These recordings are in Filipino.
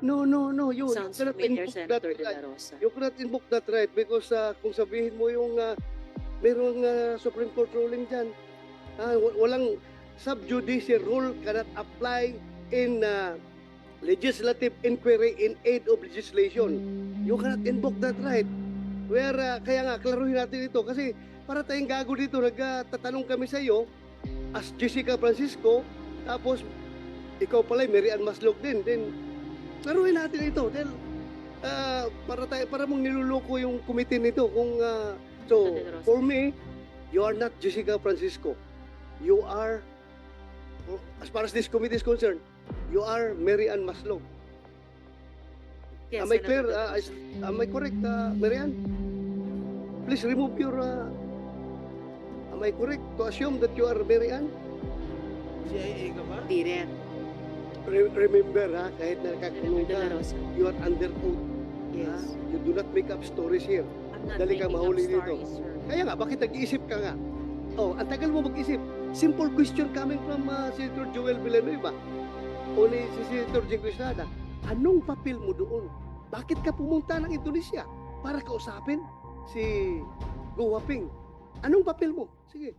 No. You Sounds cannot familiar, invoke that Senator De right. La Rosa. You cannot invoke that right because kung sabihin mo yung merong Supreme Court ruling dyan, walang sub-judicial rule cannot apply in legislative inquiry in aid of legislation. You cannot invoke that right. Kaya nga, klaruhin natin ito kasi para tayong gago dito, nagtatanong kami sa iyo as Jessica Francisco, tapos ikaw pala, Mary Ann Maslog din. Then, klaruhin natin ito. Dahil, para mong niluloko yung committee nito. So, for me, you are not Jessica Francisco. You are, as far as this committee is concerned, you are Mary Ann Maslog. Yes, Am I Senator clear? De La Rosa. Am I correct, Mary Ann? Please remove your... am I correct to assume that you are Mary Ann? CIA ka ba? Di rin. Remember, kahit Senator nakakulong De La ka, Rosa. you are under oath. Yes. You do not make up stories here. I'm not Dali ka making up mahuli dito. stories, sir. Kaya nga, bakit nag-iisip ka nga? Oh, ang tagal mo mag-isip. Simple question coming from Senator Joel Villanueva o ni si Senator Jing Estrada. Anong papel mo doon? Bakit ka pumunta ng Indonesia para kausapin si Go Waping? Anong papel mo? Sige.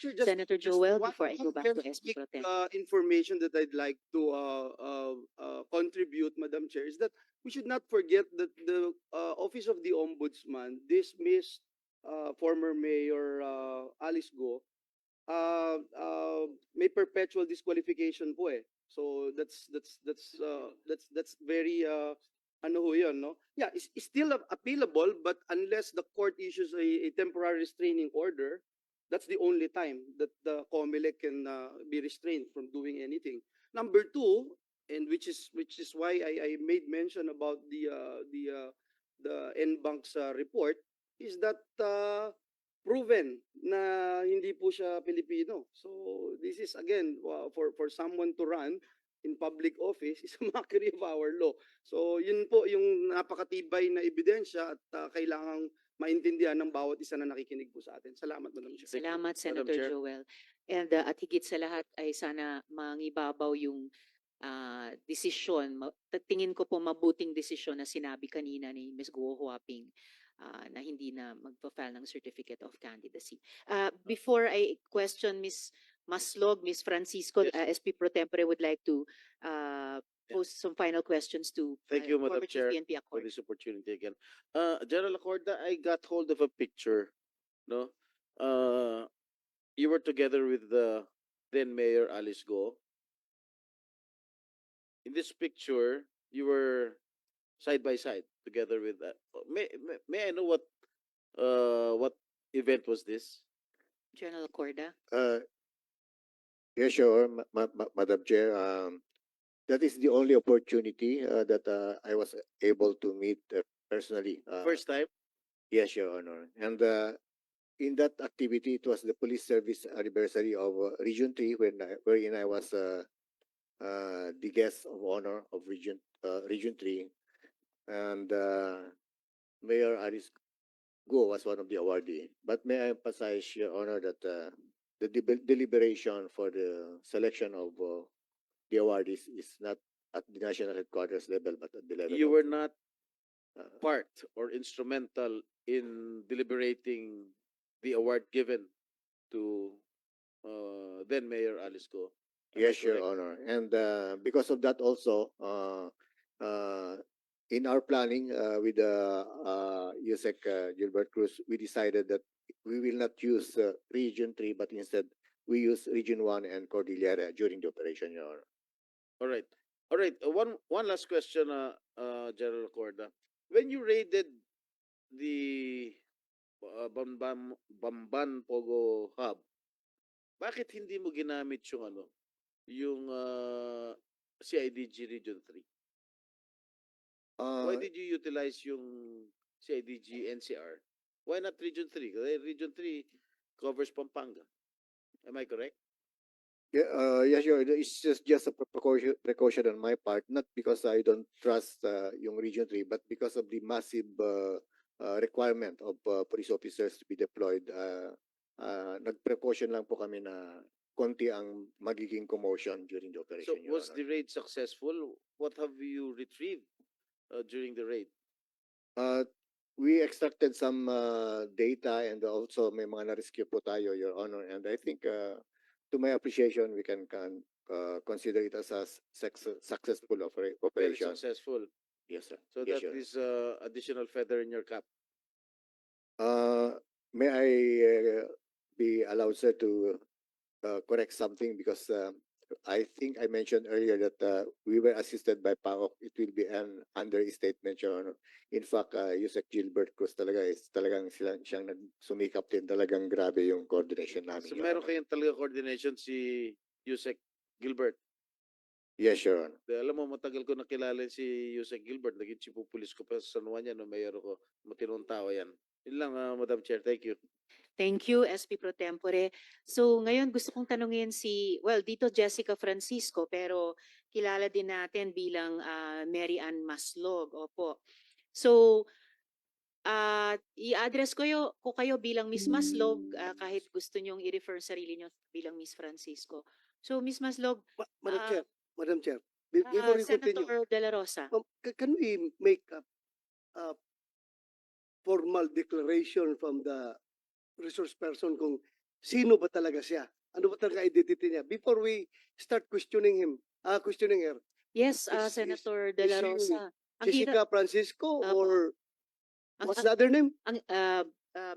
Sure, Senator just Joel, one before I go back to SP quick, Pro Tem. information that I'd like to contribute, Madam Chair, is that we should not forget that the Office of the Ombudsman dismissed former Mayor Alice Go. May perpetual disqualification po eh. So that's very ano ho yun, no? Yeah, it's still appealable, but unless the court issues a temporary restraining order, that's the only time that the COMELEC can be restrained from doing anything. Number two, and which is why I made mention about the NBank's report, is that proven na hindi po siya Pilipino. So this is again for someone to run in public office is a mockery of our law. So yun po yung napakatibay na ebidensya at kailangang maintindihan ng bawat isa na nakikinig po sa atin. Salamat, Madam Chair. Salamat, Senator Chair. Joel. And at higit sa lahat ay sana mangibabaw yung desisyon. Tingin ko po mabuting desisyon na sinabi kanina ni Ms. Guo Huaping na hindi na magpa-file ng Certificate of Candidacy. Before I question Ms. Maslog, Ms. Francisco, Yes. SP Pro Tempore would like to pose some final questions to Thank you, Madam former Chief Chair, PNP for Accord. this opportunity again. General Acorda, I got hold of a picture, no? You were together with the then Mayor Alice Go. In this picture, you were side by side together with that. May I know what event was this? General Corda. Yes, sure, Madam Chair. That is the only opportunity that I was able to meet personally. First time? Yes, Your Honor. And in that activity, it was the police service anniversary of Region 3, wherein I was the guest of honor of Region 3. And Mayor Alice Go was one of the awardee. But may I emphasize, Your Honor, that the deliberation for the selection of the awardees is not at the national headquarters level, but at the level You of, were not uh, part or instrumental in deliberating the award given to then Mayor Alice Go. Am I yes, Your correct? Honor. And because of that also, in our planning with USEC Gilbert Cruz, we decided that we will not use Region 3, but instead we use Region 1 and Cordillera during the operation, Your Honor. All right. All right. One last question, General Corda. When you raided the Bamban Pogo Hub, bakit hindi mo ginamit yung CIDG Region 3? Why did you utilize yung CIDG NCR? Why not Region 3? Kasi Region 3 covers Pampanga. Am I correct? Yeah, yes, sure. It's just a precaution on my part, not because I don't trust yung Region 3, but because of the massive requirement of police officers to be deployed nag-precaution lang po kami na konti ang magiging commotion during the So operation, Your was Honor. the raid successful? What have you retrieved during the raid? We extracted some data and also may mga na-rescue po tayo, Your Honor. And I think to my appreciation, we can consider it as a successful Very operation. successful. Yes, sir. So Yes, that Your Honor. is additional feather in your cap. May I be allowed, sir, to correct something because I think I mentioned earlier that we were assisted by PAOK. It will be an understatement, Your Honor. In fact, Yusek Gilbert Cruz talaga is talagang siyang nagsumikap din, talagang grabe yung coordination namin, So Your meron Honor. kayong talaga coordination si Yusek Gilbert. Yes, Your Honor. Dahil alam mo, matagal ko nakilala si Yusek Gilbert. Naging chief of police ko pa sa San Juan yan. No, mayor ko. Matinong tao yan. Yun lang, Madam Chair. Thank you. Thank you, SP Pro Tempore. So ngayon gusto kong tanungin dito Jessica Francisco, pero kilala din natin bilang Mary Ann Maslog. Opo. So, i-address ko kayo bilang Miss Maslog, kahit gusto nyong i-refer sarili nyo bilang Miss Francisco. So, Miss Maslog, Madam Ah, Chair, Madam Chair, before you continue, Senator De La Rosa. can we make a formal declaration from the resource person kung sino ba talaga siya? Ano ba talaga identity niya? Before we start questioning her. Yes, Is- Senator De La is she Rosa. Ang Jessica Francisco Apo. or ang- what's the other name?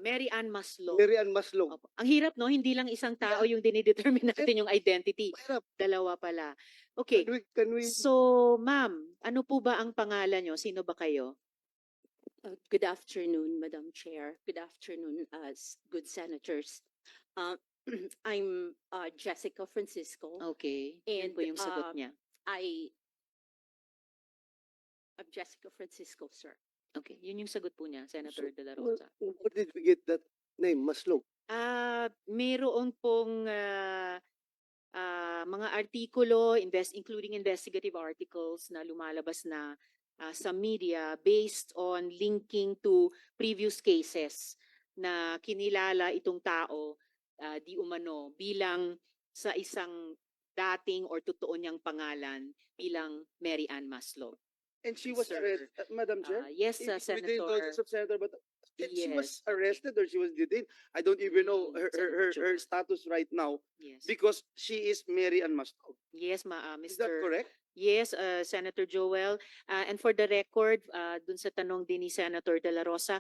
Mary Ann Maslog. Mary Ann Maslog. Opo. Ang hirap, no? Hindi lang isang tao yung dinidetermine natin yung identity. Mahirap. Dalawa pala. Okay. Can we So, ma'am, ano po ba ang pangalan nyo? Sino ba kayo? Good afternoon, Madam Chair. Good afternoon, good senators. I'm Jessica Francisco. Okay. Yun And, po yung sagot niya. I'm Jessica Francisco, sir. Okay. Yun yung sagot po niya, Senator De La where Rosa. did we get that name, Maslog? Mayroon pong mga artikulo, including investigative articles na lumalabas na sa media based on linking to previous cases na kinilala itong tao di umano bilang sa isang dating or totoo niyang pangalan bilang Mary Ann Maslog. And she was Sir, arrested, Madam Chair? Yes, Within the Senator. indulgence of Senator, but she was Yes. arrested or she was detained. I don't even know her Senator. status right now Yes. because she is Mary Ann Maslog. Yes, Is that Mr. correct? Yes, Senator Joel. And for the record, dun sa tanong din ni Senator De La Rosa,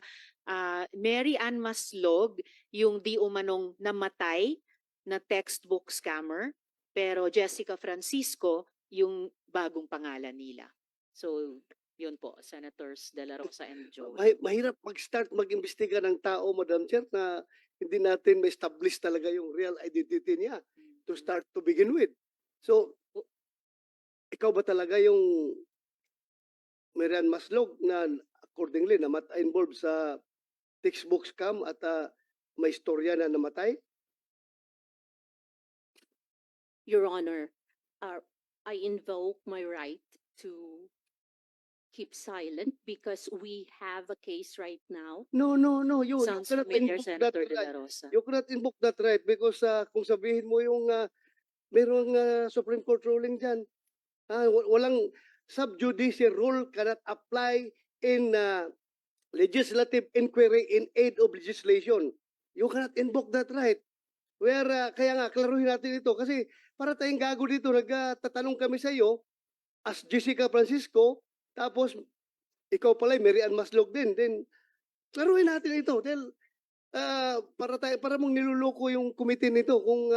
Mary Ann Maslog, yung di umanong namatay na textbook scammer, pero Jessica Francisco, yung bagong pangalan nila. So, yun po, Senators De La Rosa and Joel. Mahirap mag-start mag-imbestiga ng tao, Madam Chair, na hindi natin ma-establish talaga yung real identity niya to start to begin with. So, ikaw ba talaga yung Marian Maslog na accordingly involved sa textbook scam at may istorya na namatay? Your Honor, I invoke my right to keep silent because we have a case right now. No. You Sounds cannot familiar, invoke that Senator De La right. Rosa. You cannot invoke that right because kung sabihin mo yung merong Supreme Court ruling dyan, walang sub-judice rule cannot apply in legislative inquiry in aid of legislation. You cannot invoke that right. Kaya nga, klaruhin natin ito kasi para tayong gago dito, nagtatanong kami sa iyo as Jessica Francisco, tapos ikaw pala, Mary Ann Maslog din. Then, klaruhin natin ito. Dahil, para mong niluloko yung committee nito kung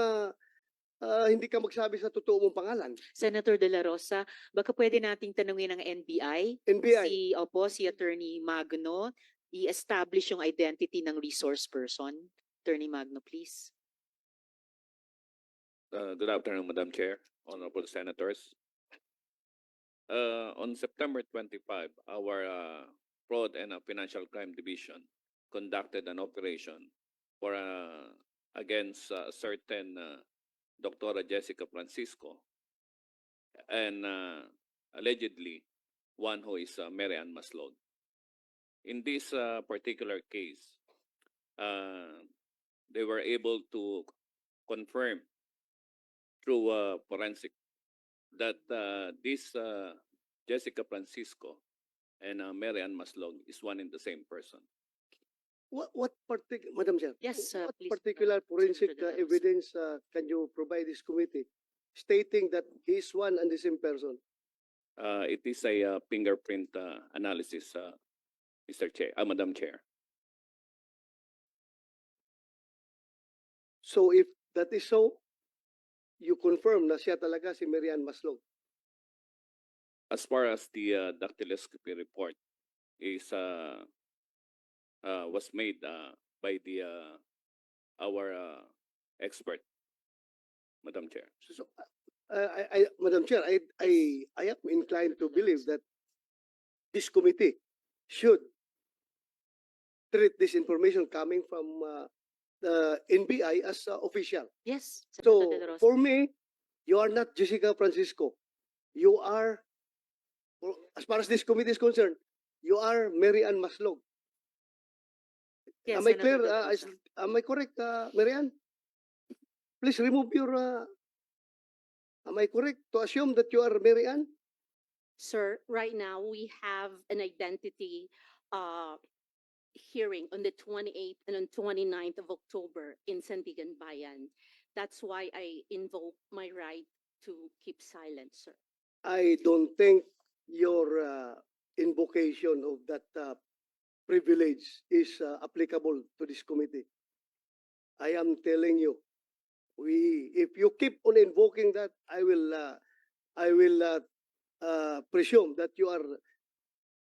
hindi ka magsabi sa totoo mong pangalan. Senator De La Rosa, baka pwede nating tanungin ng NBI. NBI. Si Attorney Magno, i-establish yung identity ng resource person. Attorney Magno, please. Good afternoon, Madam Chair, honorable senators. On September 25, our Fraud and Financial Crime Division conducted an operation for against certain Dr. Jessica Francisco and allegedly one who is Mary Ann Maslog. In this particular case, they were able to confirm through forensic that this Jessica Francisco and Mary Ann Maslog is one and the same person. Madam Chair? Yes, What please, particular forensic Senator De La Rosa. evidence can you provide this committee stating that he's one and the same person? It is a fingerprint analysis, Mr. Chair, Madam Chair. So if that is so, you confirm na siya talaga si Marian Maslog. As far as the dactyloscopy report is was made by the our expert, Madam Chair. So, Madam Chair, I am inclined to believe that this committee should treat this information coming from the NBI as official. Yes, So Senator De La Rosa. for me, you are not Jessica Francisco. You are, as far as this committee is concerned, you are Mary Ann Maslog. Yes, Am I Senator clear? De La Rosa. Am I correct, Mary Ann? Please remove your. Am I correct to assume that you are Mary Ann? Sir, right now we have an identity hearing on the 28th and on 29th of October in Sandigan Bayan. That's why I invoke my right to keep silent, sir. I don't think your invocation of that privilege is applicable to this committee. I am telling you, if you keep on invoking that, I will presume that you are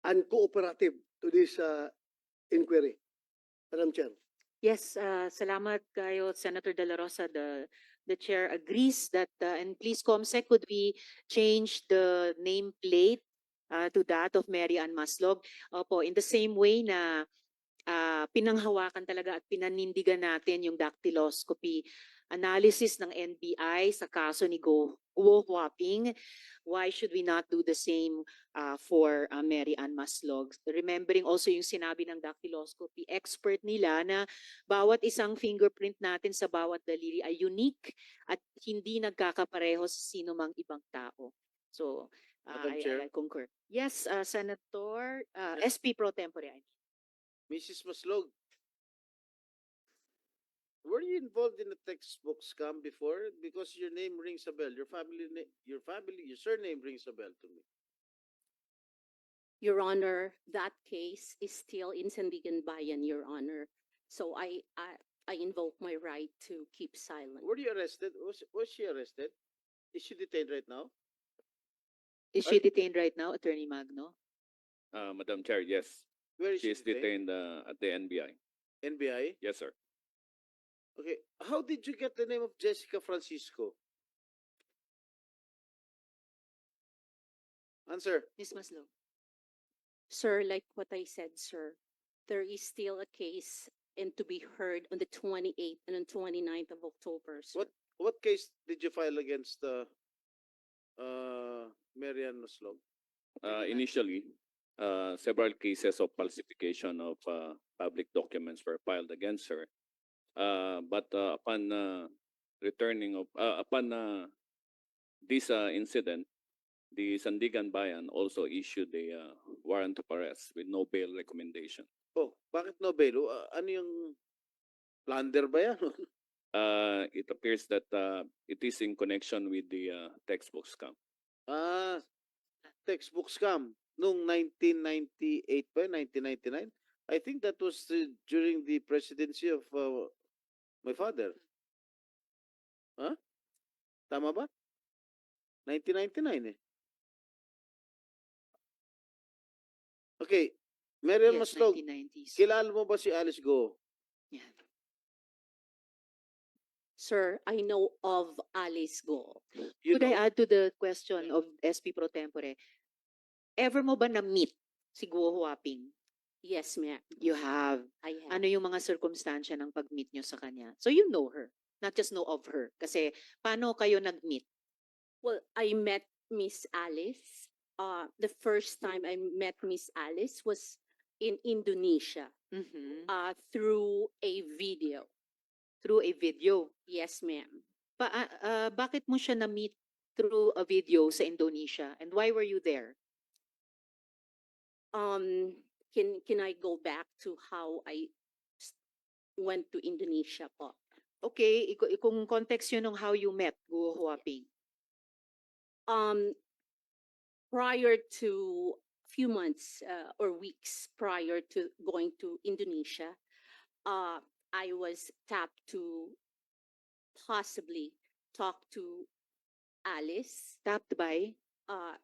uncooperative to this inquiry, Madam Chair. Yes, salamat kayo, Senator De La Rosa. The chair agrees that, and please, Comsec, could we change the nameplate to that of Mary Ann Maslog? Opo, in the same way na pinanghawakan talaga at pinanindigan natin yung dactyloscopy analysis ng NBI sa kaso ni Guo Huaping. Why should we not do the same for Mary Ann Maslog? Remembering also yung sinabi ng dactyloscopy expert nila na bawat isang fingerprint natin sa bawat daliri ay unique at hindi nagkakapareho sa sino mang ibang tao. So, Madam Chair. I concur. Yes, Senator, SP Pro Tempore. Mrs. Maslog, were you involved in a textbook scam before? Because your name rings a bell. Your surname rings a bell to me. Your Honor, that case is still in Sandigan Bayan, Your Honor. So I invoke my right to keep silent. Were you arrested? Was she arrested? Is she detained right now? Is she detained right now, Attorney Magno? Madam Chair, yes. Where is She is detained at the NBI. NBI? Yes, sir. Okay. How did you get the name of Jessica Francisco? Answer. Ms. Maslog. Sir, like what I said, sir, there is still a case and to be heard on the 28th and on 29th of October, sir. What case did you file against Marian Maslog? Initially, several cases of falsification of public documents were filed against her. But upon this incident, the Sandigan Bayan also issued a warrant of arrest with no bail recommendation. Oh, bakit no bail? Ano yung plunder ba yan? It appears that it is in connection with the textbook scam. Textbook scam noong 1998 ba? 1999? I think that was during the presidency of my father. Huh? Tama ba? 1999 eh. Okay. Marian Yes, Maslog, 1990s. kilala mo ba si Alice Go? Yan. Sir, I know of Alice Go. You Could I know? add to the question of SP Pro Tempore? Ever mo ba na-meet si Guo Huaping? Yes, ma'am. You have. I have. Ano yung mga circumstansya ng pag-meet nyo sa kanya? So you know her, not just know of her. Kasi paano kayo nag-meet? Well, I met Miss Alice. The first time I met Miss Alice was in Indonesia Mhm. through a video. through a video. Yes, ma'am. Bakit mo siya na-meet through a video sa Indonesia? And why were you there? Can I go back to how I s- went to Indonesia po? Okay, kung context yun ng how you met Guo Huaping. Prior to few months or weeks prior to going to Indonesia, I was tapped to possibly talk to Alice, Tapped by? uh,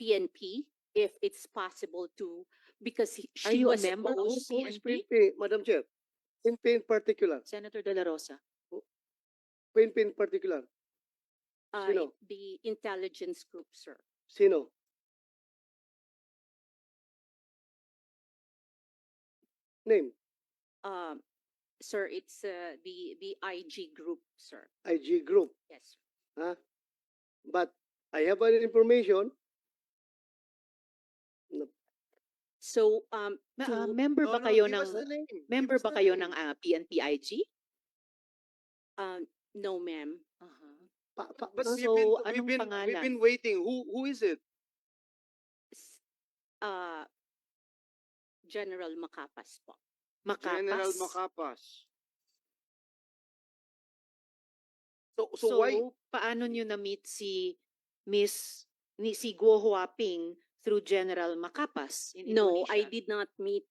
PNP, if it's possible to, because Are she you a was member of supposed- the Who is PNP? PNP, Madam Chair? PNP in particular. Senator De La Rosa. PNP in particular. Sino? the intelligence group, sir. Sino? Name. Sir, it's the IG group, sir. IG Group. Yes. Huh? But I have an information. So, Member No, ba no, kayo give us ng the name. member Give us ba the kayo name. ng PNP-IG? no, ma'am. But So, anong we've pangalan? been waiting. Who is it? S- General Macapas po. General Macapas. Macapas. So So, why? paano nyo na-meet si si Guo Huaping through General Macapas in No, I Indonesia? did not meet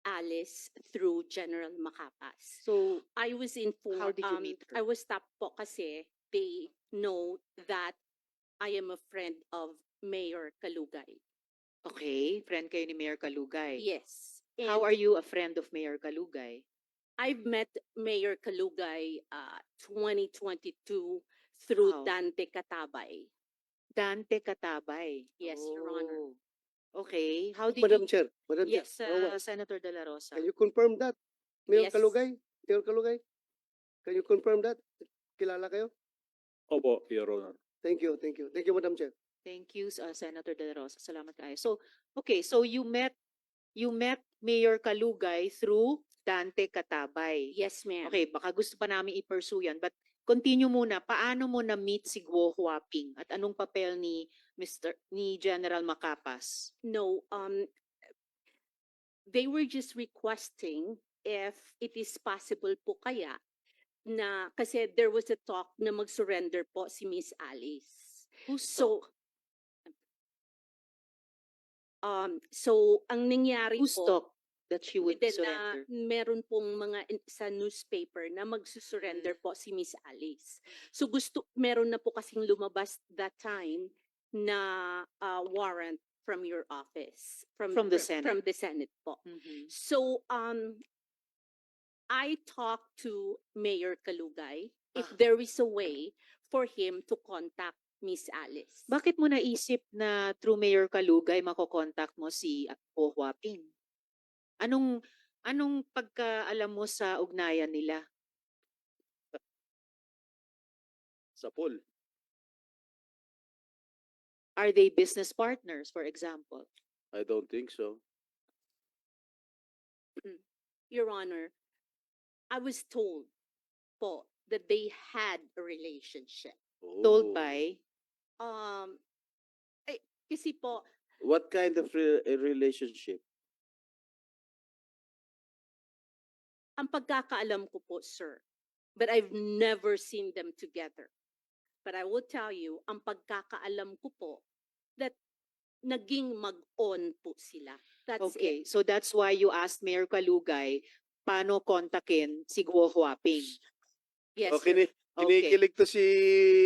Alice through General Macapas. So, I was informed. How did you meet her? I was tapped po kasi they know that I am a friend of Mayor Kalugay. okay, friend kayo ni Mayor Kalugay. Yes. How are you a friend of Mayor Kalugay? I've met Mayor Kalugay 2022 through How? Dante Katabay. Dante Katabay. Yes, Your Honor. Oh, okay, how did Madam you... Chair. Madam Chair. Yes, Rowan, Senator De La Rosa. can you confirm that? Mayor Yes. Kalugay? Mayor Kalugay? Can you confirm that? Kilala kayo? Opo, Your Honor. Thank you, thank you. Thank you, Madam Chair. Thank you, Senator De La Rosa. Salamat kayo. So, okay, so you met Mayor Kalugay through Dante Katabay. Yes, ma'am. Okay, baka gusto pa namin i-pursue yan, but continue muna. Paano mo na-meet si Guo Huaping at anong papel ni General Macapas? No, they were just requesting if it is possible po kaya na kasi there was a talk na mag-surrender po si Miss Alice. Who's So ang nangyari Who's po, talk that she would then, surrender? meron pong mga sa newspaper na magsusurrender po si Miss Alice. So meron na po kasing lumabas that time na warrant from your office. From the Senate. From the Senate po. Mhm. So, I talked to Mayor Kalugay if Ah. there is a way for him to contact Miss Alice. Bakit mo naisip na through Mayor Kalugay makokontak mo si Guo Huaping? Anong pagkaalam mo sa ugnayan nila? Sa pool. Are they business partners, for example? I don't think so. Your Honor, I was told po that they had a relationship. Told Oh. by? Kasi po, What kind of a relationship? ang pagkakaalam ko po, sir, but I've never seen them together. But I will tell you, ang pagkakaalam ko po, that naging mag-on po sila. That's it. Okay, so that's why you asked Mayor Kalugay paano kontakin si Guo Huaping. Yes, Okay, sir. kinikilig to si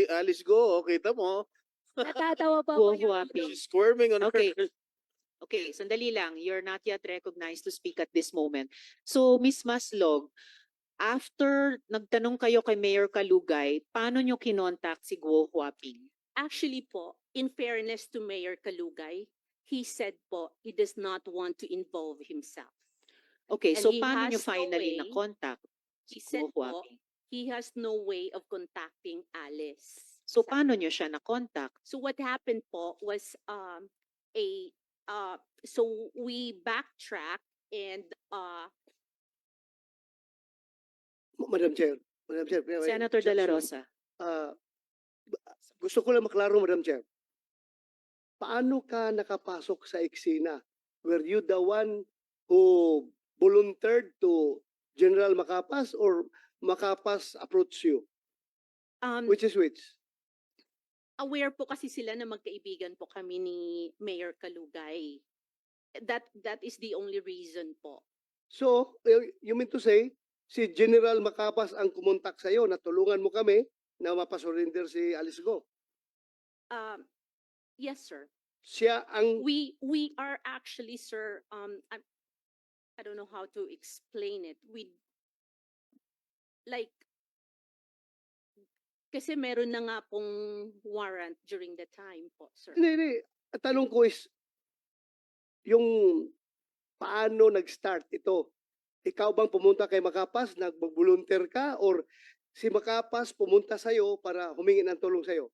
Alice Go. Kita mo. Natatawa pa Guo po yung Huaping. She's squirming on Okay. her. Okay, sandali lang. You're not yet recognized to speak at this moment. So, Ms. Maslog, after nagtanong kayo kay Mayor Kalugay, paano nyo kinontak si Guo Huaping? Actually po, in fairness to Mayor Kalugay, he said po he does not want to involve himself. Okay, And so he paano nyo has no finally way- na-contact He si said Guo po, Huaping? he has no way of contacting Alice. So, paano nyo siya na-contact? So what happened po was so we backtrack and Madam Chair, Senator De La Rosa. ah, gusto ko lang maklaro, Madam Chair. Paano ka nakapasok sa eksena? Were you the one who volunteered to General Macapas or Macapas approached you? Which is which? Aware po kasi sila na magkaibigan po kami ni Mayor Kalugay. That is the only reason po. So, you mean to say, si General Macapas ang kumontak sa'yo na tulungan mo kami na mapasurrender si Alice Go. Yes, sir. Siya ang We are actually, sir, I don't know how to explain it. Kasi meron na nga pong warrant during the time po, sir. Hindi. Ang tanong ko is, yung paano nag-start ito? Ikaw bang pumunta kay Macapas, nag-volunteer ka, or si Macapas pumunta sa'yo para humingi ng tulong sa'yo?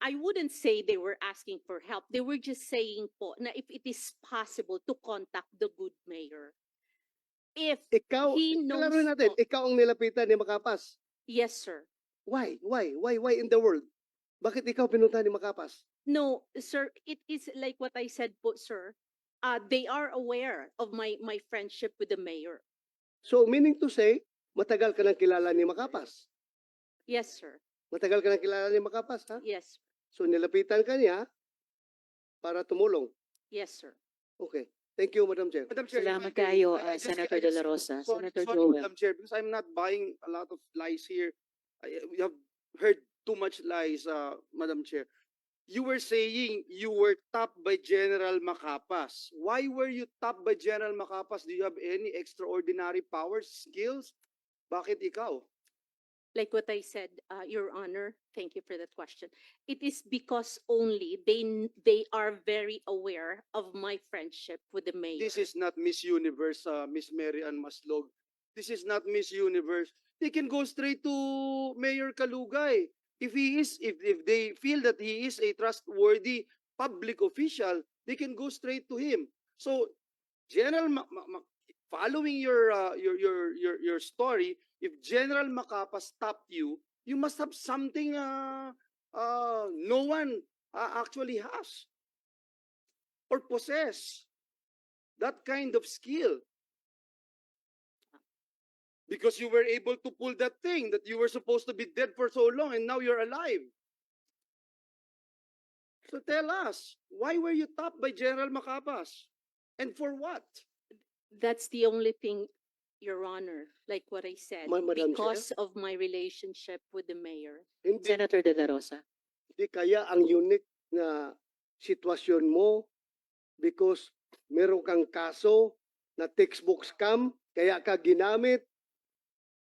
I wouldn't say they were asking for help. They were just saying po na if it is possible to contact the good mayor. If Ikaw, he knows kalaruin natin, po. ikaw ang nilapitan ni Macapas. Yes, sir. Why in the world? Bakit ikaw pinunta ni Macapas? No, sir, it is like what I said po, sir. They are aware of my friendship with the mayor. So, meaning to say, matagal ka nang kilala ni Macapas. Yes, sir. Matagal ka nang kilala ni Macapas, ha? Yes. So, nilapitan ka niya para tumulong. Yes, sir. Okay. Thank you, Madam Chair. Madam Chair, if Salamat I can, kayo, I just- Senator I De just- La Rosa. Sorry, Senator sorry, Joel. Madam Chair, because I'm not buying a lot of lies here. We have heard too much lies, Madam Chair. You were saying you were tapped by General Macapas. Why were you tapped by General Macapas? Do you have any extraordinary powers, skills? Bakit ikaw? Like what I said, Your Honor, thank you for that question. It is because only they are very aware of my friendship with the mayor. This is not Miss Universe, Miss Mary Ann Maslog. This is not Miss Universe. They can go straight to Mayor Kalugay. If they feel that he is a trustworthy public official, they can go straight to him. So, following your story, if General Macapas stopped you, you must have something no one actually has or possess that kind of skill. Because you were able to pull that thing that you were supposed to be dead for so long and now you're alive. So tell us, why were you tapped by General Macapas? And for what? That's the only thing, Your Honor, like what I said, Madam Chair? because of my relationship with the mayor. Hindi, Senator De La Rosa. hindi kaya ang unique na sitwasyon mo because meron kang kaso na textbook scam, kaya ka ginamit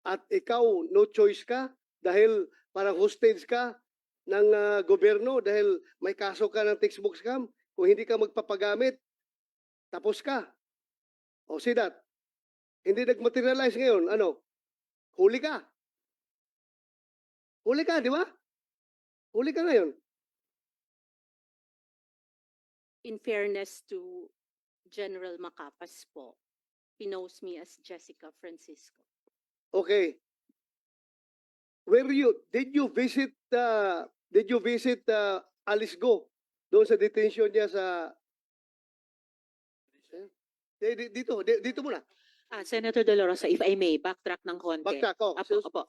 at ikaw no choice ka dahil parang hostage ka ng gobyerno dahil may kaso ka ng textbook scam. Kung hindi ka magpapagamit, tapos ka. O see that? Hindi nag-materialize ngayon. Ano? Huli ka. Huli ka, di ba? Huli ka ngayon. In fairness to General Macapas po, he knows me as Jessica Francisco. Okay. Did you visit Alice Go doon sa detention niya sa dito muna. Senator De La Rosa, if I may, backtrack ng konti. Backtrack ko. Opo.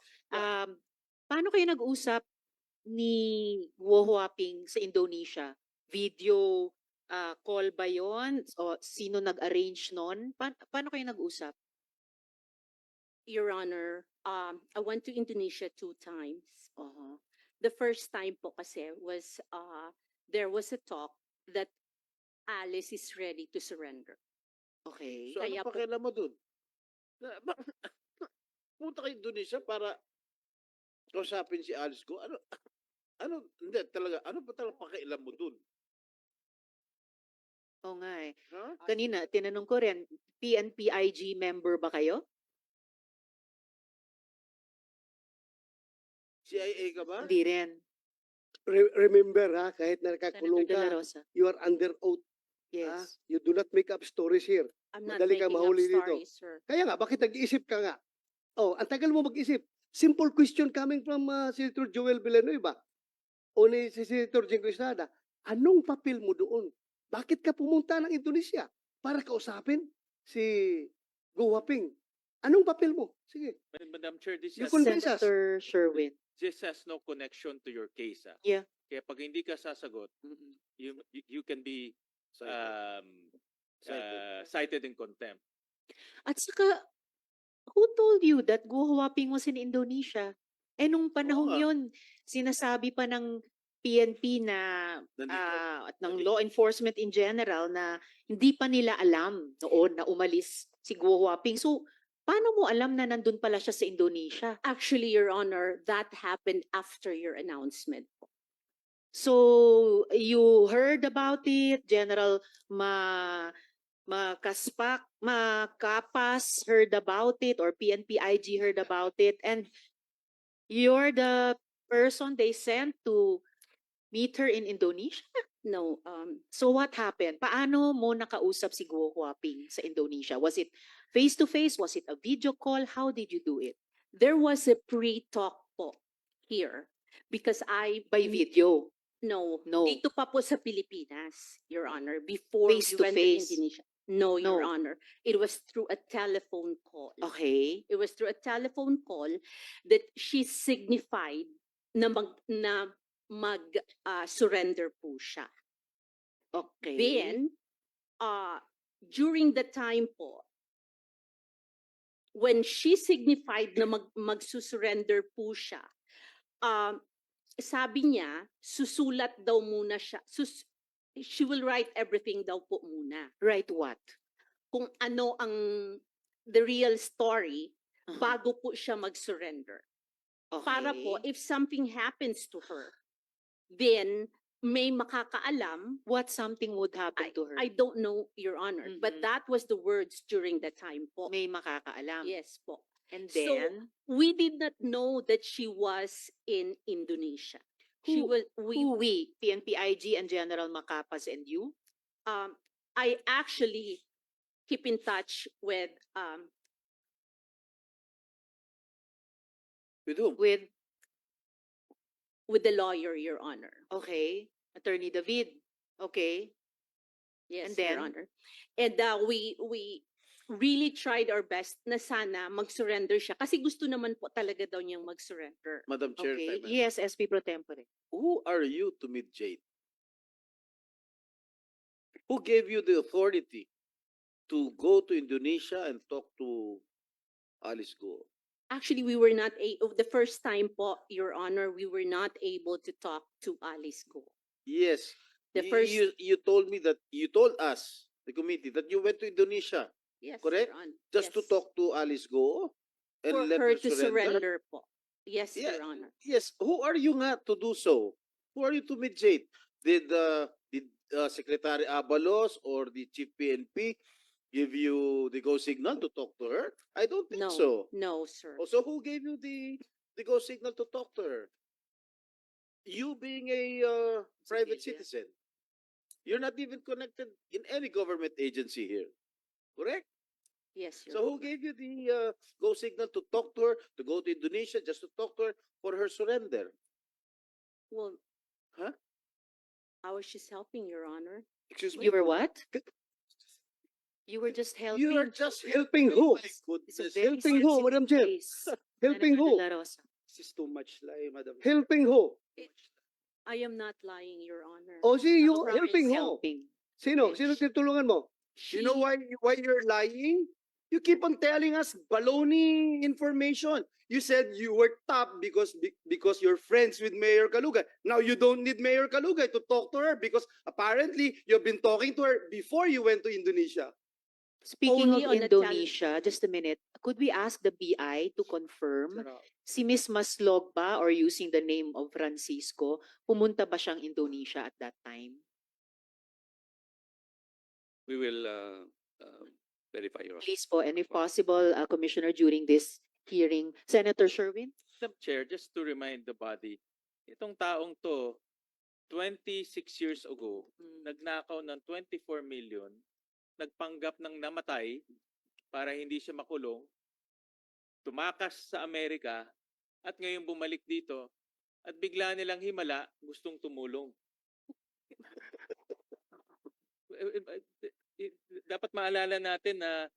Paano kayo nag-usap ni Guo Huaping sa Indonesia? Video call ba yon? O sino nag-arrange nun? Paano kayo nag-usap? Your Honor, I went to Indonesia 2 times. Uh-huh. The first time po kasi was, there was a talk that Alice is ready to surrender. Okay. So ano Kaya po- pakialam mo dun? Punta kay Indonesia para kausapin si Alice ko. Hindi talaga, ano pa talaga pakialam mo dun? Oo nga eh. Ha? Kanina, tinanong ko rin, PNPIG member ba kayo? CIA ka ba? Hindi rin. Remember ha, kahit Senator nakakulong De La ka, Rosa. you are under oath. Yes. You do not make up stories here. I'm not Madali making kang up mahuli dito. stories, sir. Kaya nga, bakit nag-iisip ka nga? Oh, ang tagal mo mag-isip. Simple question coming from Senator Joel Villanueva o ni si Senator Jinggo Estrada. Anong papel mo doon? Bakit ka pumunta ng Indonesia para kausapin si Go Waping? Anong papel mo? Sige. Madam Chair, You convince us. Senator Sherwin. this has no connection to your case. Yeah. Kaya pag hindi ka sasagot, Mm-mm. you can be Cited. cited in contempt. At saka, who told you that Go Huaping was in Indonesia? Eh, nung panahong nga. yun, sinasabi pa ng PNP na Nandito. at ng law enforcement in general na hindi pa nila alam noon na umalis si Go Huaping. So, paano mo alam na nandun pala siya sa Indonesia? Actually, Your Honor, that happened after your announcement po. So, you heard about it, General Makapas heard about it, or PNP IG heard about it, and you're the person they sent to meet her in Indonesia? No, So what happened? Paano mo nakausap si Guo Huaping sa Indonesia? Was it face-to-face? Was it a video call? How did you do it? there was a pre-talk po here because By video? No, No. dito pa po sa Pilipinas, Your Honor, before Face we to went to face. Indonesia. No, Your No. Honor. It was through a telephone call. Okay. It was through a telephone call that she signified na surrender po siya. Okay. Then, during the time po, when she signified na magsusurrender po siya, sabi niya, susulat daw muna siya. She will write everything daw po muna. Right what? Kung ano ang the real story Uh-huh. bago po siya mag-surrender. Okay. Para po, if something happens to her, then may makakaalam. What something would happen to her? I don't know, Your Honor, but Mhm. that was the words during the time po. May makakaalam. Yes po. And So, then, We did not know that she was in Indonesia. She Who- was, who we, PNP IG and General Macapas and you? I actually keep in touch with, With whom? with the lawyer, Your Honor. Okay. Attorney David. Okay. Yes, And then? Your Honor. And we really tried our best na sana mag-surrender siya kasi gusto naman po talaga daw niyang mag-surrender. Madam Chair, Okay. if I may. Yes, SP Pro Tempore. Who are you to meet Jade? Who gave you the authority to go to Indonesia and talk to Alice Go? Actually, we were not the first time po, Your Honor, we were not able to talk to Alice Go. Yes. The Y- first- you told me that you told us, the committee, that you went to Indonesia Yes, Correct? Your Honor. just to Yes. talk to Alice Go and For let her her to surrender po. Yes, Yeah. Your Honor. Yes. Who are you nga to do so? Who are you to meet Jade? Did Secretary Abalos or the Chief PNP give you the go signal to talk to her? I don't think No, so. no, sir. Oh, so who gave you the go signal to talk to her? You being a private citizen. You're not even connected in any government agency here. Correct? Yes, Your So who Honor. gave you the go signal to talk to her, to go to Indonesia just to talk to her for her surrender? Well, Huh? I was just helping, Your Honor. Excuse me? You were what? You were just helping. You are just Helping who? My It's a goodness. very Helping who, sensitive Madam Chair? case. Helping Senator who? De La Rosa. This is too much lie, Madam. Helping who? I am not lying, Your Honor. O si you Promise. helping who? Helping. Sino? Sino tinutulungan mo? You know why you're lying? You keep on telling us baloney information. You said you were top because you're friends with Mayor Kalugay. Now you don't need Mayor Kalugay to talk to her because apparently you've been talking to her before you went to Indonesia. Speaking Only of on a channel- Indonesia, just a minute. Could we ask the BI to confirm si Miss Maslog ba, or using the name of Francisco, pumunta ba siyang Indonesia at that time? We will verify your. Please po, and if possible, Commissioner, during this hearing, Senator Sherwin? Madam Chair, just to remind the body, itong taong to, 26 years ago, nagnakaw ng 24 million, nagpanggap ng namatay para hindi siya makulong, tumakas sa Amerika at ngayon bumalik dito at bigla nilang himala, gustong tumulong. Dapat maalala natin na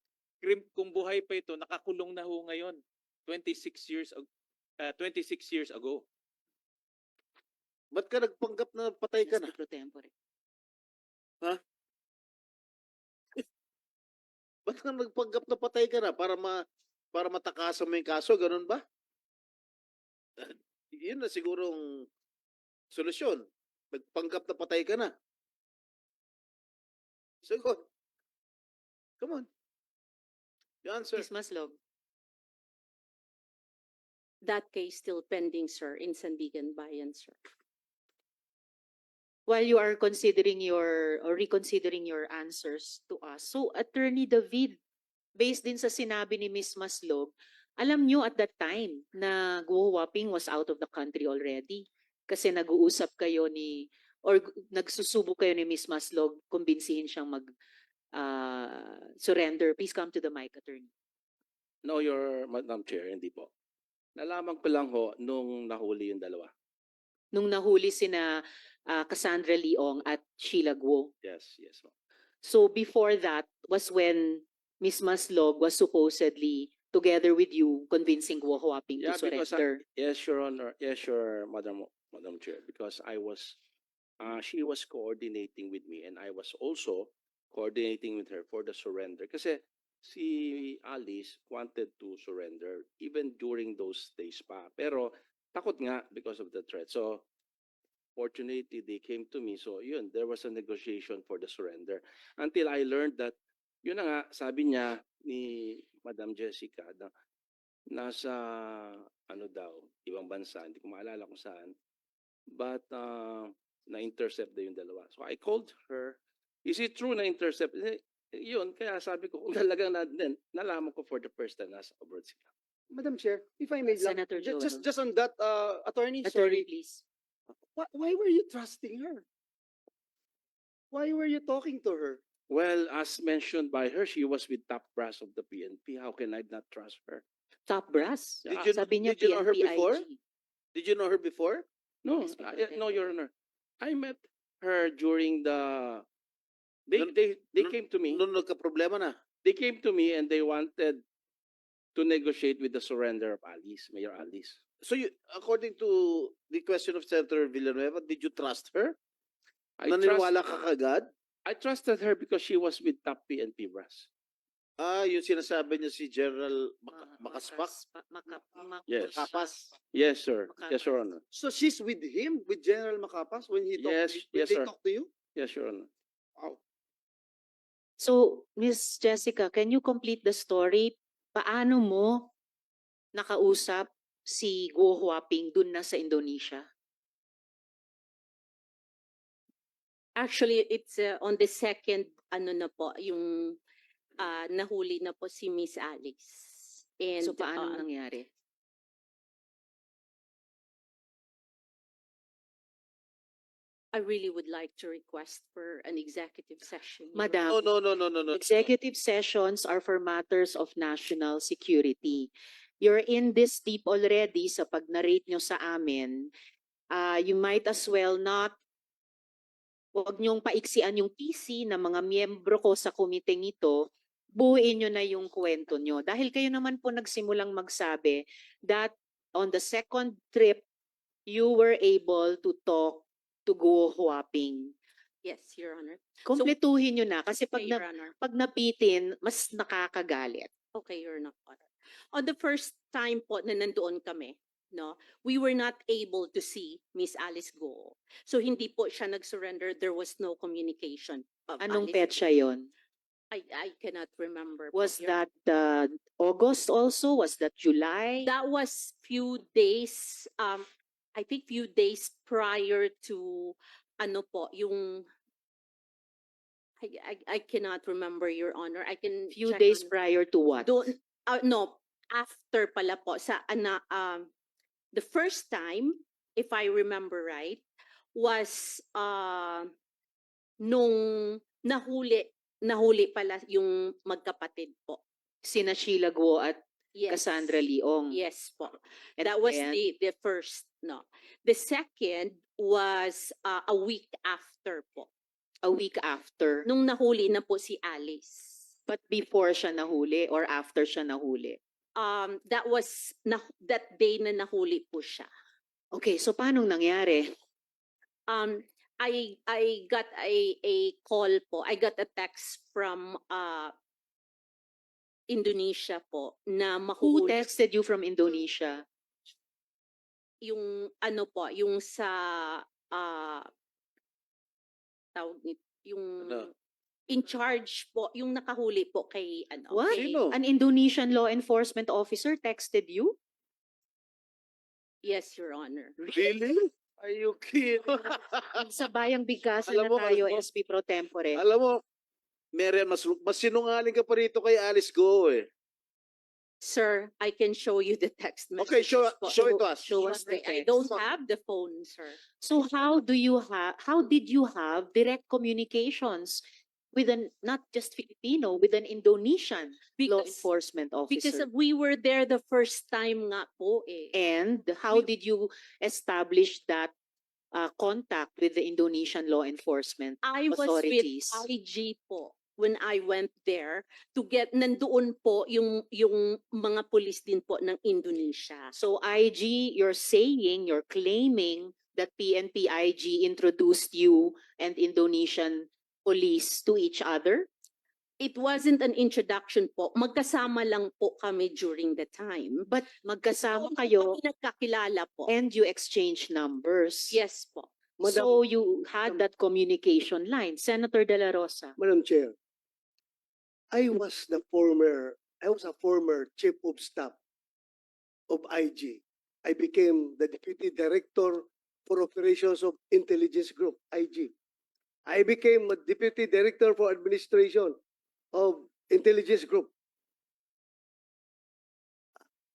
kung buhay pa ito, nakakulong na ho ngayon, 26 years ago. Ba't ka nagpanggap na patay ka na? Ministro pro tempore. Ba't ka nagpanggap na patay ka na para matakasan mo yung kaso, ganun ba? Yun na sigurong solusyon. Nagpanggap na patay ka na. Sagot. Come on. You answer. Ms. Maslog. That case still pending, sir, in Sandigan Bayan, sir. While you are considering your or reconsidering your answers to us. So, Attorney David, based din sa sinabi ni Ms. Maslog, alam nyo at that time na Guo Huaping was out of the country already kasi nag-uusap kayo nagsusubok kayo ni Ms. Maslog, kumbinsihin siyang surrender. Please come to the mic, Attorney. No, your Madam Chair, hindi po. Nalaman ko lang ho nung nahuli yung dalawa. Nung nahuli sina Cassandra Leong at Sheila Guo. Yes, yes. Ma'am. So before that was when Ms. Maslog was supposedly together with you convincing Guo Huaping to Yeah, because surrender. Yes, Your Honor. Yes, Your Madam Chair. Because she was coordinating with me and I was also coordinating with her for the surrender. Kasi si Alice wanted to surrender even during those days pa. Pero takot nga because of the threat. So fortunately, they came to me. So yun, there was a negotiation for the surrender. Until I learned that, yun na nga, sabi niya ni Madam Jessica, na nasa, ibang bansa, hindi ko maalala kung saan. But, na-intercept na yung dalawa. So I called her. Is it true na-intercept? Yun, kaya sabi ko, kung talagang nalaman ko for the first time, nasa abroad sila. Madam Chair, if I may lang, Senator Joel. just on that, attorney, Attorney, sorry, please. why were you trusting her? Why were you talking to her? Well, as mentioned by her, she was with top brass of the PNP. How can I not trust her? Top brass. Did you know her PNP before? IG. Did you know her before? No, Yes, Mr. no, Secretary. Your Honor. I met her during the. They Nun- they nun- came to me. Nung nagka-problema na. They came to me and they wanted to negotiate with the surrender of Alice, Mayor Alice. So you, according to the question of Senator Villanueva, did you trust her? Naniniwala ka kagad? I trusted her because she was with top PNP brass. Yung sinasabi niya si General Makaspak? Yes. Makapas? Yes, sir. Yes, Your Honor. So she's with him, with General Macapas, when he Yes, when yes, they sir. talked to you? Yes, Your Honor. Wow. So, Miss Jessica, can you complete the story? Paano mo nakausap si Guo Huaping dun na sa Indonesia? Actually, it's on the second, yung nahuli na po si Miss Alice. And So, paano nangyari? I really would like to request for an executive session. Your Madam, No. executive sessions are for matters of national security. You're in this deep already sa pag-narrate nyo sa amin. You might as well not, huwag nyong paiksian yung PC ng mga miyembro ko sa komiteng ito, buuin nyo na yung kwento nyo. Dahil kayo naman po nagsimulang magsabi that on the second trip, you were able to talk to Guo Huaping. Yes, Your Honor. Kompletuhin nyo na kasi Okay, Your Honor. pag napitin, mas nakakagalit. Okay, Your Honor. On the first time po na nandoon kami, no, we were not able to see Miss Alice Guo. So hindi po siya nag-surrender. There was no communication. Of Anong Alice petsa Guo. yon? I cannot remember. po, Was Your that August also? Was that July? That was few days, I think few days prior to, yung, I cannot remember, Your Honor. I can Few check days on- prior to what? No, after pala po, the first time, if I remember right, was, nung nahuli pala yung magkapatid po. Sina Sheila Guo at Yes. Cassandra Leong. Yes po. And That was then- the first, no. The second was a week after po. a week after. Nung nahuli na po si Alice. But before siya nahuli or after siya nahuli? That was that day na nahuli po siya. Okay, so paano nangyari? I got a call po. I got a text from Indonesia po na Who mahuli texted you from Indonesia? yung ano po, yung sa tawag nito, yung Ano? in charge po, yung nakahuli po kay ano. What? kay- Sino? An Indonesian law enforcement officer texted you? Yes, Your Honor. Really? Are you kidding? Sa bayang bigkasan Alam na mo, tayo, alam mo- SP Pro Tempore. Alam mo, Marian, mas sinungaling ka pa rito kay Alice Go eh. Sir, I can show you the text Okay, messages show po. it to us. Show us the I text. don't have the phone, sir. So how did you have direct communications with not just Filipino, with an Indonesian law Because, enforcement because officer? we were there the first time nga po eh. And how did you establish that contact with the Indonesian law enforcement I was with authorities? IG po when I went there to get, nandoon po yung mga pulis din po ng Indonesia. So IG, you're claiming that PNP IG introduced you and Indonesian police to each other? It wasn't an introduction po. Magkasama lang po kami during the time. But magkasama Doon po kayo kami nagkakilala po. and you exchange numbers. Yes po. So you had that communication line. Senator De La Rosa. Madam Chair, I was a former chief of staff of IG. I became the deputy director for operations of intelligence group, IG. I became a deputy director for administration of intelligence group.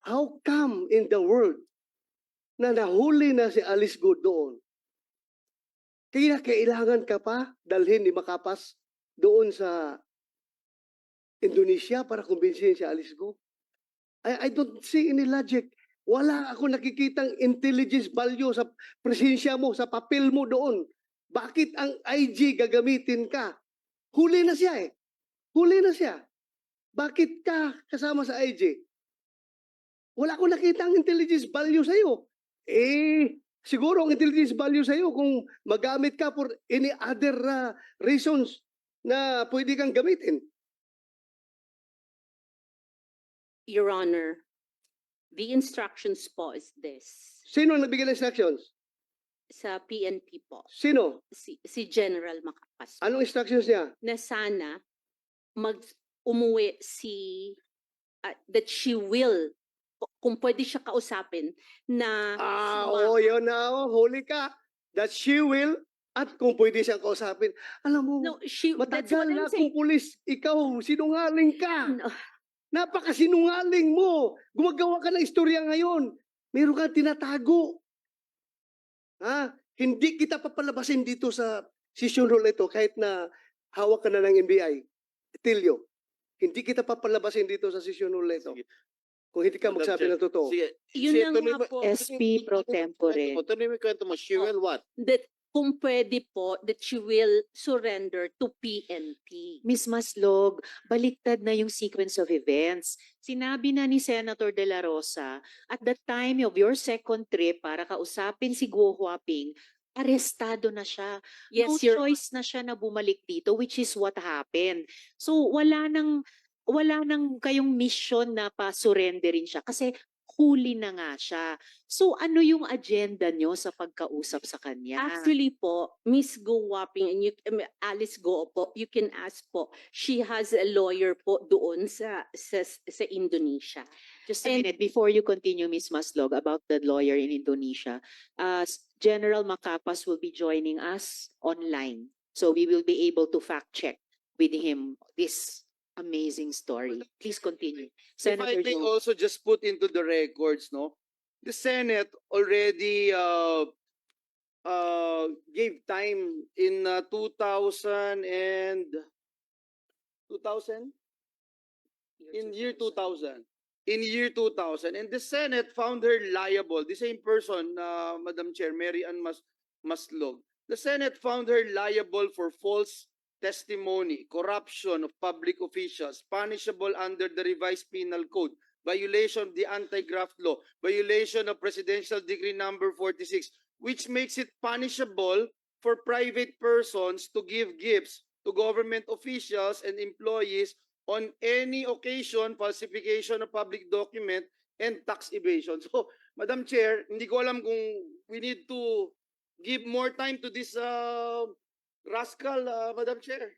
How come in the world na nahuli na si Alice Go doon? Kaya kailangan ka pa dalhin ni Makapas doon sa Indonesia para kumbinsihin si Alice Go? I don't see any logic. Wala ako nakikitang intelligence value sa presensya mo, sa papel mo doon. Bakit ang IG gagamitin ka? Huli na siya eh. Huli na siya. Bakit ka kasama sa IG? Wala akong nakitang intelligence value sa'yo. Siguro ang intelligence value sa'yo kung magamit ka for any other reasons na pwede kang gamitin. Your Honor, the instructions po is this. Sino ang nagbigay ng instructions? Sa PNP po. Sino? Si General Macapas po. Anong instructions niya? Na sana umuwi that she will, kung pwede siya kausapin, na Oo, yun na. Huli ka. That she will at kung pwede siyang kausapin. Alam mo, no, that's what matagal na I'm saying. akong pulis. Ikaw, sinungaling ka. No. Napakasinungaling mo. Gumagawa ka ng istorya ngayon. Meron kang tinatago. Hindi kita papalabasin dito sa session hall ito kahit na hawak ka na ng NBI. Tilio, hindi kita papalabasin dito sa session hall ito. Sige. Kung hindi ka Madam magsabi Chair, ng totoo. Sige, Yun sige, na tuloy nga mo- po. SP Pro Tempore. Tuloy mo yung kwento mo. She Oh. will what? That kung pwede po, that she will surrender to PNP. Miss Maslog, baliktad na yung sequence of events. Sinabi na ni Senator De La Rosa, at the time of your second trip para kausapin si Guo Huaping, arestado na siya. No Yes, Your choice na siya na bumalik dito, which is what happened. So wala nang kayong mission na pa-surrenderin siya kasi huli na nga siya. So ano yung agenda nyo sa pagkausap sa kanya? Actually po, Miss Go Wapping and Alice Go po, you can ask po. She has a lawyer po doon sa Indonesia. Just a And- minute, before you continue, Ms. Maslog, about the lawyer in Indonesia, General Macapas will be joining us online. So we will be able to fact check with him this amazing story. Please continue. If I Senator may Joe. also just put into the records, no, the Senate already gave time in 2000 and 2000 in year 2000 in year 2000, and the Senate found her liable. The same person, Madam Chair, Mary Ann Maslog. The Senate found her liable for false testimony, corruption of public officials, punishable under the revised penal code, violation of the anti-graft law, violation of Presidential Decree number 46, which makes it punishable for private persons to give gifts to government officials and employees on any occasion, falsification of public document, and tax evasion. So, Madam Chair, hindi ko alam kung we need to give more time to this rascal, Madam Chair.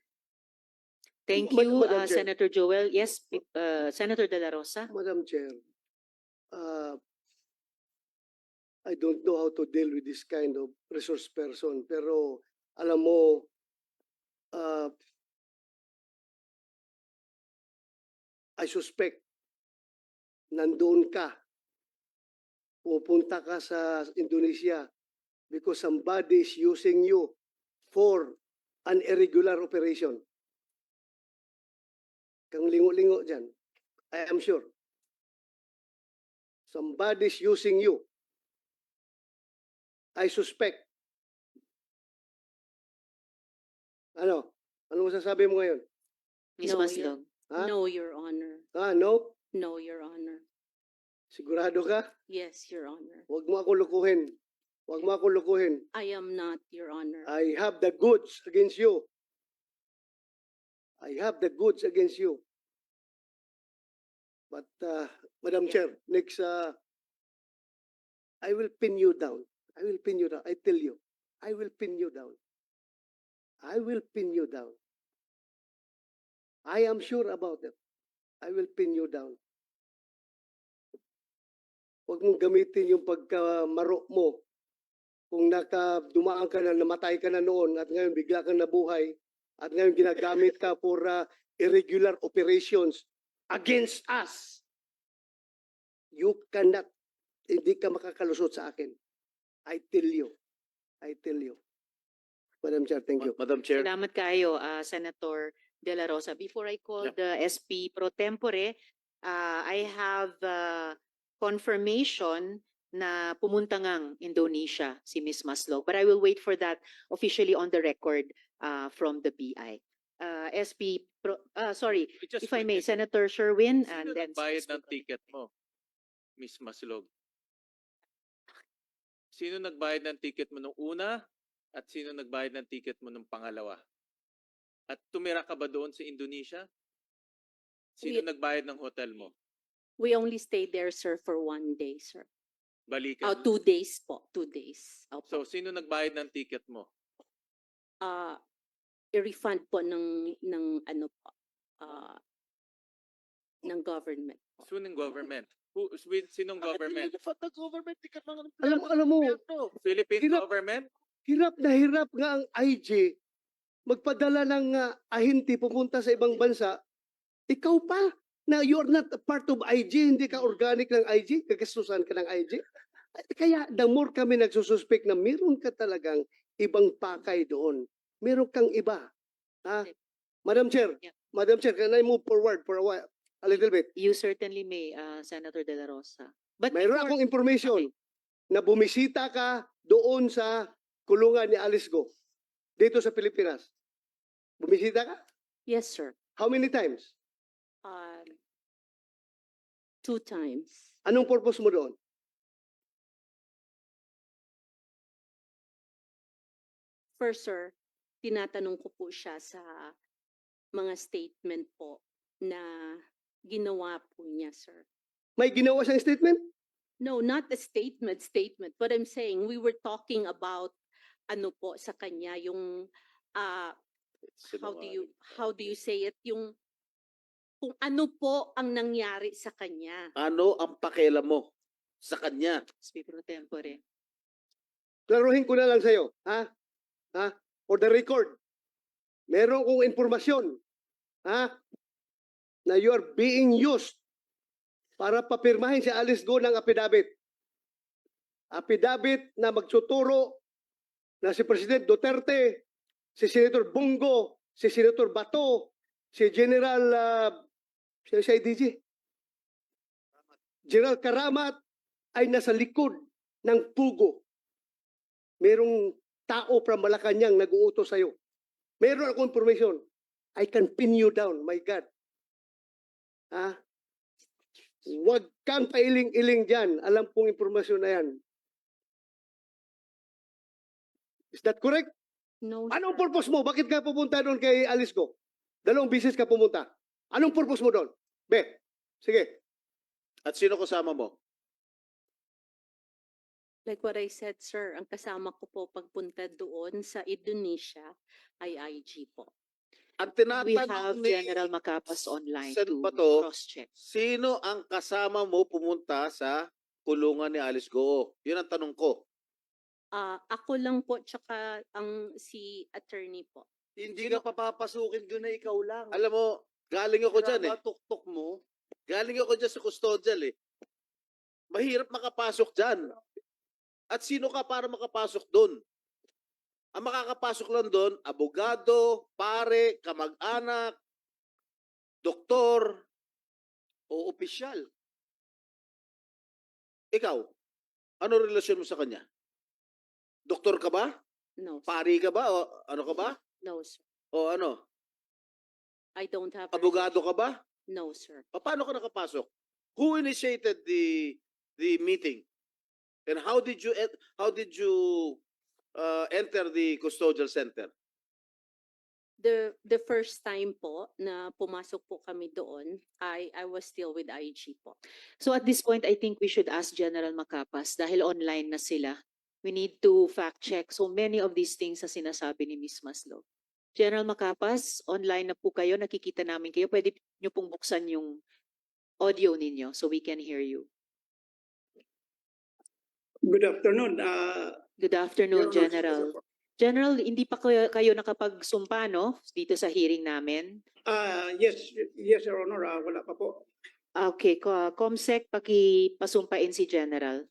Thank Ma- you, Madam Chair. Senator Joel. Yes, Senator De La Rosa. Madam Chair, I don't know how to deal with this kind of resource person, pero alam mo, I suspect nandoon ka, pupunta ka sa Indonesia because somebody is using you for an irregular operation. Kang lingo-lingo dyan. I am sure. Somebody is using you. I suspect. Ano? Ano masasabi mo ngayon? Ms. No, Maslog. Ha? No, Your Honor. No? No, Your Honor. Sigurado ka? Yes, Your Honor. Huwag mo ako lukuhin. Huwag mo ako lukuhin. I am not, Your Honor. I have the goods against you. I have the goods against you. But, Madam Chair, next, I will pin you down. I will pin you down. I tell you, I will pin you down. I will pin you down. I am sure about it. I will pin you down. Huwag mong gamitin yung pagkamaro mo. Kung dumaan ka na, namatay ka na noon, at ngayon bigla kang nabuhay, at ngayon ginagamit ka for irregular operations against us. You cannot, hindi ka makakalusot sa akin. I tell you. I tell you. Madam Chair, thank you. Madam Chair. Salamat kayo, Senator De La Rosa. Before I call the SP pro tempore, I have confirmation na pumunta ngang Indonesia si Ms. Maslog. But I will wait for that officially on the record from the BI. SP pro, sorry, Just if I may, wait. Senator Sherwin and Sino then nagbayad ng ticket mo, Miss Maslog? Sino nagbayad ng ticket mo nung una at sino nagbayad ng ticket mo nung pangalawa? At tumira ka ba doon sa Indonesia? Sino We- nagbayad ng hotel mo? We only stayed there, sir, for 1 day, sir. Balikan. 2 days po. 2 days. Opo. So, sino nagbayad ng ticket mo? I-refund po ng ano po, ng government. Sinong government? Sinong government? Alam mo, Philippine Hirap. government? hirap nga ang IG magpadala ng ahente pupunta sa ibang bansa. Ikaw pa, na you're not a part of IG, hindi ka organic ng IG, kagastusan ka ng IG. Kaya the more kami nagsususpek na meron ka talagang ibang pakay doon. Meron kang iba. Ha? Madam Chair, Yeah. Madam Chair, can I move forward for a while? A little bit. you certainly may, Senator De La Rosa. But Mayroon before- akong information na bumisita ka doon sa kulungan ni Alice Go dito sa Pilipinas. Bumisita ka? Yes, sir. How many times? 2 times. Anong purpose mo doon? First, sir, tinatanong ko po siya sa mga statement po na ginawa po niya, sir. May ginawa siyang statement? No, not the statement. But I'm saying we were talking about ano po sa kanya yung how do you say it, yung kung ano po ang nangyari sa kanya. Ano ang pakialam mo sa kanya? SP pro tempore. Klaruhin ko na lang sa'yo. Ha? Ha? For the record, meron kong informasyon. Ha? Na you are being used para papirmahin si Alice Go ng affidavit. Affidavit na magtuturo na si President Duterte, si Senator Bongo, si Senator Bato, si General si IDG. General Karamat ay nasa likod ng pugo. Merong tao from Malacanang nag-uutos sa'yo. Meron akong information. I can pin you down, my God. Ha? Huwag kang pailing-iling dyan. Alam kong informasyon na yan. Is that correct? No, Anong sir. purpose mo? Bakit ka pupunta doon kay Alice ko? 2 bisis ka pumunta. Anong purpose mo doon? Be, sige. At sino kasama mo? Like what I said, sir, ang kasama ko po pagpunta doon sa Indonesia ay IG po. Ang We tinatanong have ni General Macapas online Sen. to Bato, cross-check. sino ang kasama mo pumunta sa kulungan ni Alice Goo? Yun ang tanong ko. Ako lang po, tsaka ang si attorney po. Hindi ka papapasukin doon na ikaw lang. Alam mo, galing ako dyan eh. Tuktok mo. Galing ako dyan sa custodial eh. Mahirap makapasok dyan. At sino ka para makapasok doon? Ang makakapasok lang doon, abogado, pare, kamag-anak, doktor, O opisyal. ikaw. Ano relasyon mo sa kanya? Doktor ka ba? No, sir. Pari ka ba? O ano ka ba? No, sir. O ano? I don't have a Abogado ka ba? No, sir. Paano ka nakapasok? Who initiated the meeting? And how did you enter the custodial center? The first time po na pumasok po kami doon, I was still with IG po. So at this point, I think we should ask General Macapas dahil online na sila. We need to fact check so many of these things na sinasabi ni Ms. Maslow. General Macapas, online na po kayo, nakikita namin kayo. Pwede nyo pong buksan yung audio ninyo so we can hear you. Good afternoon. Good afternoon, Your Honor, General. General, hindi pa kayo nakapagsumpa, no? Dito sa hearing namin. Yes, Your Honor. Wala pa po. Okay, Comsec, pakipasumpain si General.